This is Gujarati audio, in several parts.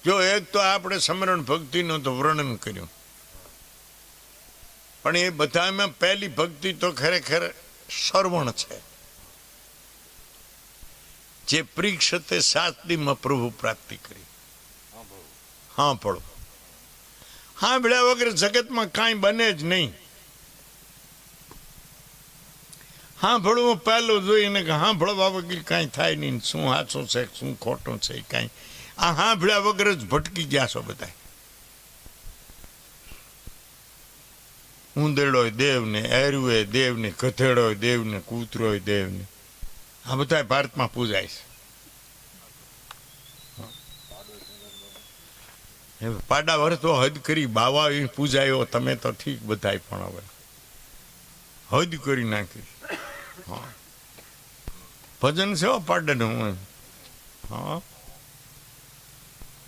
જો એક તો આપણે સમરણ ભક્તિનું તો વર્ણન કર્યું, પણ એ બધામાં પહેલી ભક્તિ તો ખરેખર શ્રવણ છે. જે પરીક્ષતે શાસ્ત્રીમાં પ્રભુ પ્રાપ્તિ કરી. સાંભળો, સાંભળ્યા વગર જગતમાં કાંઈ બને જ નહીં. સાંભળવું પહેલું જોઈને કે સાંભળવા વગર કાંઈ થાય નહીં. શું સાચું છે શું ખોટું છે કાંઈ આ સાંભળ્યા વગર જ ભટકી ગયા છો બધા. ઉંદેડોય દેવને, એરુએ દેવને, ગધેડોય દેવને, કૂતરોય દેવને, આ બધા ભારતમાં પૂજાય છે. પાડા વરતો હદ કરી બાવા પૂજાયો તમે તો ઠીક બધાય, પણ હવે હદ કરી નાખી. હા, ભજન છે પાડાનું. હા,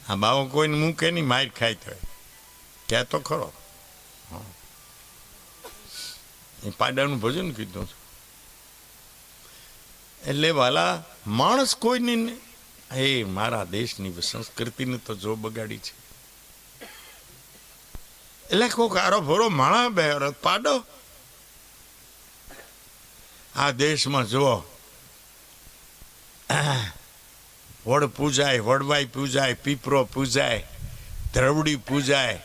હા, બાવા કોઈને મૂકે નહીં, માર ખાય તો ક્યાં તો ખરો. હા, એ પાડાનું ભજન કીધું છે. એટલે વાલા માણસ કોઈની નહીં. એ મારા દેશની સંસ્કૃતિને તો જો બગાડી છે. એટલે કોક આરો ભરો માણા બે પાડો. આ દેશમાં જુઓ, વડ પૂજાય, વડવાઈ પૂજાય, પીપરો પૂજાય, દ્રવડી પૂજાય,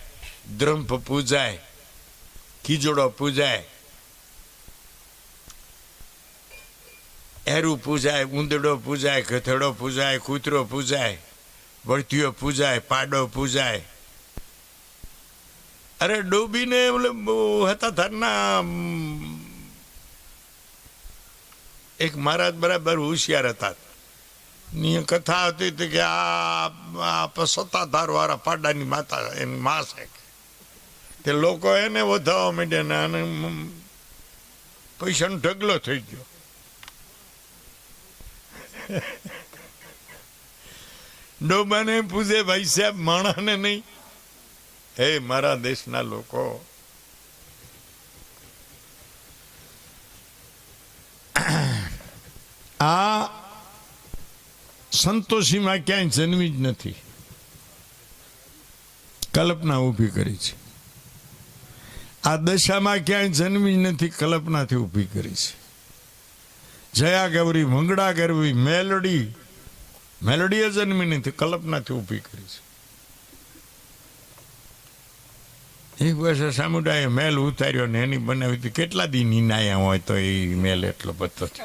દ્રંભ પૂજાય, ખીજડો પૂજાય, એરું પૂજાય, ઉંદડો પૂજાય, ગધેડો પૂજાય, કૂતરો પૂજાય, વળતીઓ પૂજાય, પાડો પૂજાય. અરે ડોબીને હતા ધરના એક મહારાજ બરાબર હોશિયાર હતા. ની કથા હતી હતી કે આ સત્તાધાર વાળા પાડાની માતા એની મા છે. તે લોકો એને વધાવવા માંડ્યા ને અને પૈસાનો ઢગલો થઈ ગયો. ડોબાને પૂછે ભાઈ સાહેબ માણાને નહીં. હે મારા દેશના લોકો, આ સંતોષીમાં ક્યાંય જન્મી જ નથી, કલ્પના ઊભી કરી છે. આ દશામાં ક્યાંય જન્મી જ નથી, કલ્પનાથી ઊભી કરી છે. જયા ગૌરી, મંગળા ગરવી, મેલોડીએ જન્મી નથી, કલ્પનાથી ઊભી કરી છે. એક વર્ષે સામુદાયે મેલ ઉતાર્યો ને એની બનાવી હતી. કેટલા દી નીનાયા હોય તો એ મેલ એટલો બધો છે.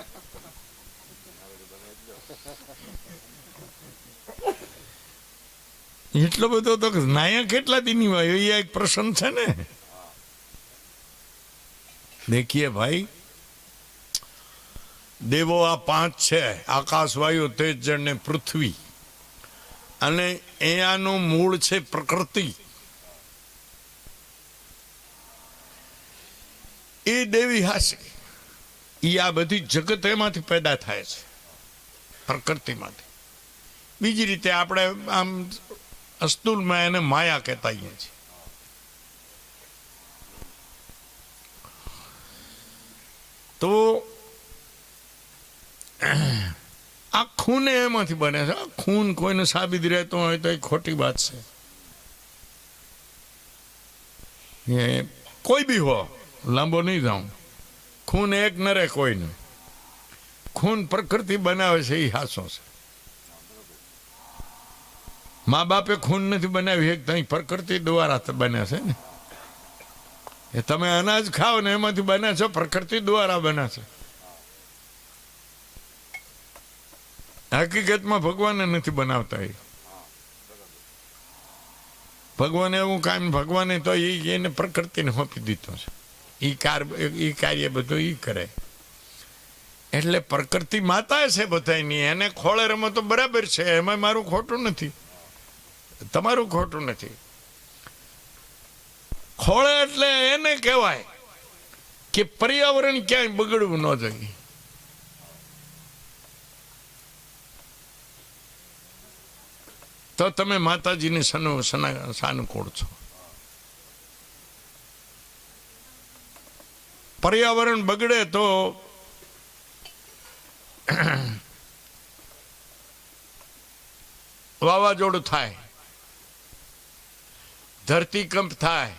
એટલો બધો તો નાયા કેટલા દી ની હોય એ એક પ્રશ્ન છે ને. દેખીએ ભાઈ, દેવો આ પાંચ છે: આકાશ, વાયુ, તેજ, જળ ને પૃથ્વી. અને અહીંયાનું મૂળ છે પ્રકૃતિ. એ દેવી હાસે એ આ બધી જગત એમાંથી પેદા થાય છે, પ્રકૃતિમાંથી. બીજી રીતે આપણે આમ અસ્તુલમાં એને માયા કહેતા છીએ. તો આ ખૂન એમાંથી બને છે. ખૂન કોઈને સાબિત રહેતો હોય તો એ ખોટી વાત છે. કોઈ બી હો, લાંબો નહીં જાઉં, ખૂન એક ન રહે કોઈને. ખૂન પ્રકૃતિ બનાવે છે એ હાસો છે. મા બાપે ખૂન નથી બનાવી એક, ત્યાં પ્રકૃતિ દ્વારા બને છે ને. એ તમે અનાજ ખાઓ ને એમાંથી બને છે, પ્રકૃતિ દ્વારા બને છે. હકીકતમાં ભગવાને નથી બનાવતા. એ ભગવાન એવું કામ, ભગવાને તો એને પ્રકૃતિને સોંપી દીધો છે. એ કાર્ય બધું એ કરે. એટલે પ્રકૃતિ માતા છે બધાની. એને ખોળે રમો તો બરાબર છે, એમાં મારું ખોટું નથી, તમારું ખોટું નથી. ખોળે એટલે એને કહેવાય કે પર્યાવરણ ક્યાંય બગડવું ન જોઈએ. તો તમે માતાજીને સાનુકૂળ છો. પર્યાવરણ બગડે તો વાવાઝોડું થાય, ધરતીકંપ થાય,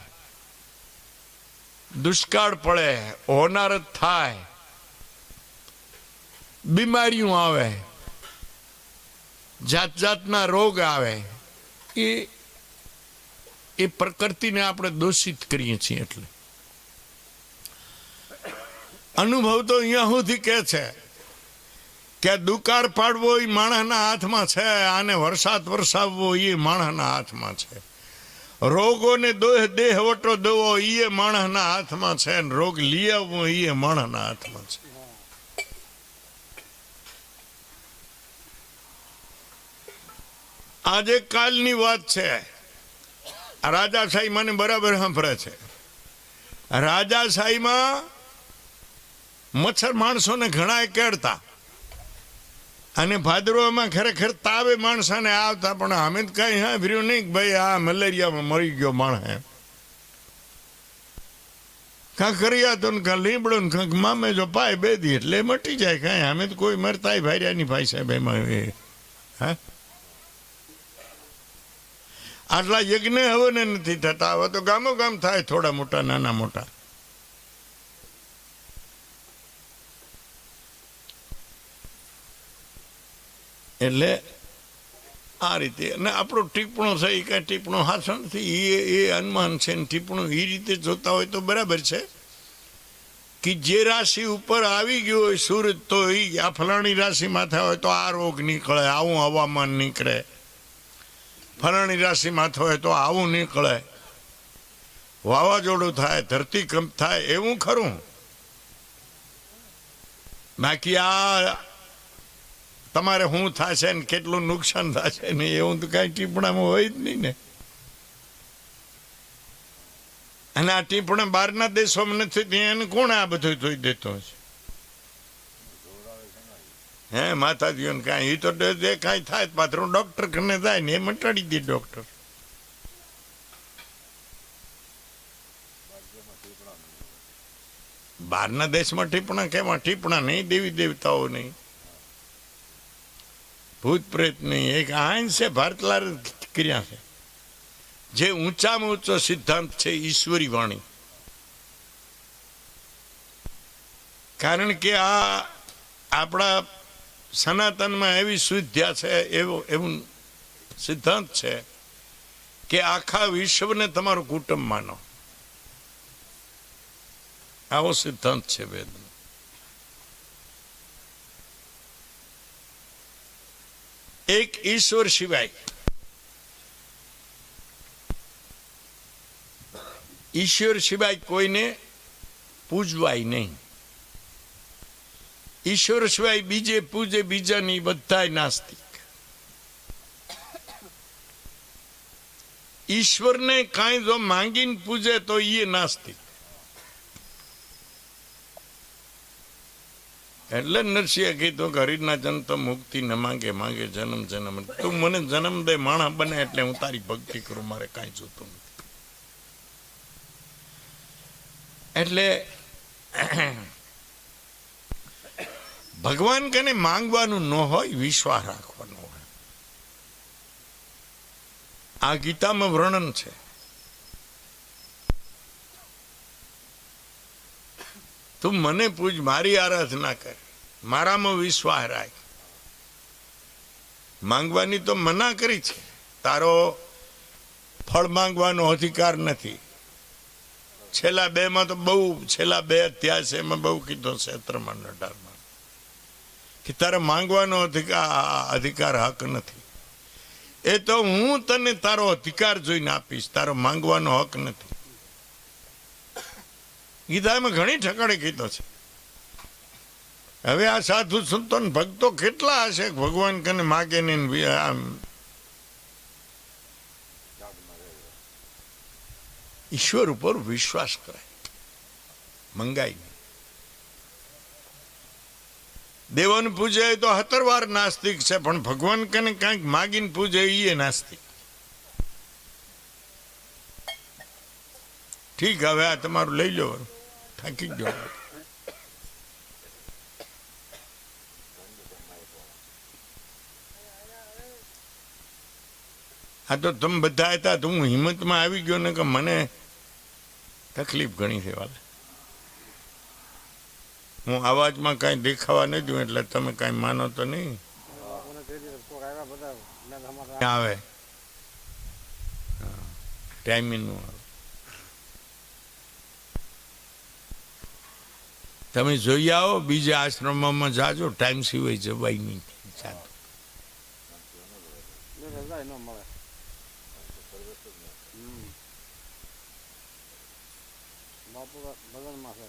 દુષ્કાળ પડે, હોનારત થાય, બીમારીઓ આવે, જાત જાતના રોગ આવે, એ પ્રકૃતિને આપણે દોષિત કરીએ છીએ. એટલે અનુભવ તો અહીંયા સુધી કે છે કે દુકાળ પાડવો એ માણસના હાથમાં છે, આને વરસાદ વરસાવવો એ માણસના હાથમાં છે, રોગોને દેહવટો દેવો એ માણસના હાથમાં છે, રોગ લઈ આવવો એ માણસના હાથમાં છે. આજે કાલની વાત છે. રાજાશાહી મને બરાબર સાંભળે છે. રાજાશાહીમાં મચ્છર માણસોને ઘણા કેળતા, અને ભાદરવામાં ખરેખર તાવે માણસોને આવતા, પણ અમે તો કઈ સાંભળ્યું નહીં કે ભાઈ આ મલેરિયામાં મરી ગયો માણસ. કાં કર્યા તો કાં લીમડો ને કાંક મામે જો પાય બેદી એટલે મટી જાય. કાંઈ અમે તો કોઈ મરતાય ભાર્યાની ભાઈ સાહેબ એમાં. હા, આટલા યજ્ઞ હવે ને નથી થતા. હવે તો ગામો ગામ થાય, થોડા મોટા નાના મોટા. એટલે આ રીતે. અને આપણો ટીપણો છે એ કાંઈ ટીપણો હાથો નથી, એ અનુમાન છે. ને ટીપણું એ રીતે જોતા હોય તો બરાબર છે કે જે રાશિ ઉપર આવી ગયું હોય સૂરજ, તો એ આ ફલાણી રાશિ માથે હોય તો આ રોગ નીકળે, આવું હવામાન નીકળે. ફલાણી રાશિ માથે હોય તો આવું નીકળે, વાવાઝોડું થાય, ધરતીકંપ થાય, એવું ખરું. બાકી આ તમારે શું થશે ને કેટલું નુકસાન થશે ને એવું તો કાંઈ ટીપણામાં હોય જ નહીં ને. અને આ ટીપણા બહારના દેશોમાં નથી, એને કોણ આ બધું જોઈ દેતો હશે? હે માતાજીઓને કાંઈ એ તો કાંઈ થાય પાથરું ડોક્ટર કને જાય ને એ મટાડી દે ડોક્ટર. બહારના દેશમાં ટીપણા કેમાં? ટીપણા નહીં, દેવી દેવતાઓ નહીં, ભૂત પ્રેત નહીં. એક આઈન છે ભારતલાલ ક્રિયા છે, જે ઊંચામાં ઊંચો સિદ્ધાંત છે ઈશ્વરી વાણી. કારણ કે આ આપણા સનાતનમાં એવી સુવિધા છે, એવું સિદ્ધાંત છે કે આખા વિશ્વને તમારું કુટુંબ માનો. આવો સિદ્ધાંત છે વેદનો. એક ઈશ્વર સિવાય, ઈશ્વર સિવાય કોઈને પૂજવાય નહીં. ઈશ્વર સિવાય બીજે પૂજે બીજાની બધાય નાસ્તિક. ઈશ્વરને કાંઈ જો માંગીને પૂજે તો એ નાસ્તિક. એટલે નરસિંહે કીધું કે હરિના જન તો મુક્તિ ન માંગે, માંગે જન્મ જન્મ. તું મને જન્મ દે, માણસ બને એટલે હું તારી ભક્તિ કરું, મારે કાંઈ જોતું નથી. એટલે ભગવાન કને માંગવાનું ન હોય, વિશ્વાસ રાખવાનો હોય. આ ગીતામાં વર્ણન છે. તું મને પૂજ, મારી આરાધના કર, મારામાં વિશ્વાસ રાખ. માંગવાની તો મના કરી છે. તારો ફળ માંગવાનો અધિકાર નથી. છેલ્લા 2 તો બહુ, છેલ્લા 2 અધ્યાય છે એમાં બહુ કીધો છે, 17-18 કે તારે માંગવાનો અધિકાર હક નથી. એ તો હું તને તારો અધિકાર જોઈને આપીશ, તારો માંગવાનો હક નથી. ગીતામાં ઘણી ઠકાણે કીધો છે. હવે આ સાધુ સંતો ભક્તો કેટલા હશે ભગવાન કને માગે ને આમ ઈશ્વર ઉપર વિશ્વાસ કરાય, મંગાય નહીં. દેવોને પૂજે તો 17 વાર નાસ્તિક છે, પણ ભગવાન કને કાંઈક માગીને પૂજે એ નાસ્તિક. ઠીક, હવે આ તમારું લઈ લો, થાકી ગયો. આ તો તમે બધા હતા તો હું હિંમતમાં આવી ગયો ને કે મને તકલીફ ઘણી છે વાલે. હું અવાજમાં કાંઈ દેખાવા નહીં દઉં એટલે તમે કાંઈ માનો તો નહીં આવે ટાઈમિંગનું આવે. તમે જોઈ આવો બીજા આશ્રમમાં જાજો, ટાઈમ સિવાય જવાય નહીં. બાપુ ભજનમાં છે.